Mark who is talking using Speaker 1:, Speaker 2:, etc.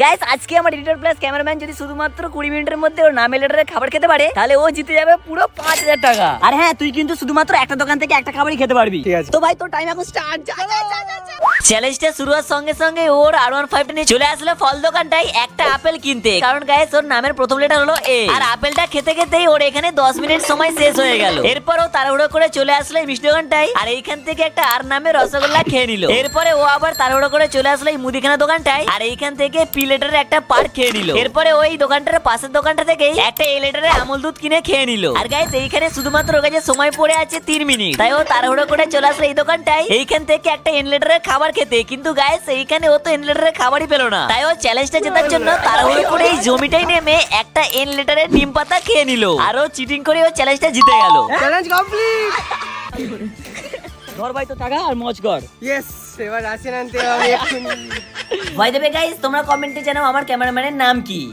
Speaker 1: Guys আজকে আমার editor plus cameraman যদি শুধুমাত্র 20 মিনিটের মধ্যে ওর নাম এলিটারের খাবার খেতে পারে তাহলে ও জিতে যাবে পুরো 5000 টাকা। আর হ্যাঁ তুই কিন্তু শুধুমাত্র একটা দোকান থেকে একটা খাবারই খেতে পারবি।
Speaker 2: ঠিক আছে।
Speaker 1: তো ভাই তোর টাইম এখন স্টার্ট। চ্যালেঞ্জটা শুরু হওয়ার সঙ্গে সঙ্গে ওর R15 নিয়ে চলে আসলো ফল দোকানটায় একটা আপেল কিনতে, কারণ গাইস ওর নামের প্রথম লেটার হলো এ। আর আপেলটা খেতে খেতেই ওর এখানে 10 মিনিট সময় শেষ হয়ে গেল। এরপর ও তাড়াহুড়ো করে চলে আসলো এই মিষ্টি দোকানটায় আর এইখান থেকে একটা আর নামের রসগোল্লা খেয়ে নিল। এরপরে ও আবার তাড়াহুড়ো করে চলে আসলো এই মুদিখানা দোকানটায় আর এইখান থেকে পি লেটারের একটা পার খেয়ে নিল। এরপরে ওই দোকানটার পাশের দোকানটা থেকে একটা এ লেটারের আমুল দুধ কিনে খেয়ে নিল। আর গাইস এইখানে শুধুমাত্র ওর কাছে সময় পড়ে আছে 3 মিনিট, তাই ও তাড়াহুড়ো করে চলে আসলো এই দোকানটায় এইখান থেকে একটা এন লেটারের খাবার খেতে। কিন্তু গাইস এইখানে ও তো এন লেটারের খাবারই পেল না, তাই ও চ্যালেঞ্জটা জেতার জন্য তাড়াহুড়ো করে এই জমিটাই নেমে একটা এন লেটারের নিম পাতা খেয়ে নিল। আর ও চিটিং করে ও চ্যালেঞ্জটা জিতে গেল।
Speaker 2: Challenge complete.
Speaker 1: ধর ভাই তো টাকা আর মজ কর।
Speaker 2: ইয়েস, এবার আসেন আনতে হবে এক্ষুনি।
Speaker 1: ভাই দেবে গাইস তোমরা কমেন্টে জানাও আমার ক্যামেরাম্যানের নাম কি।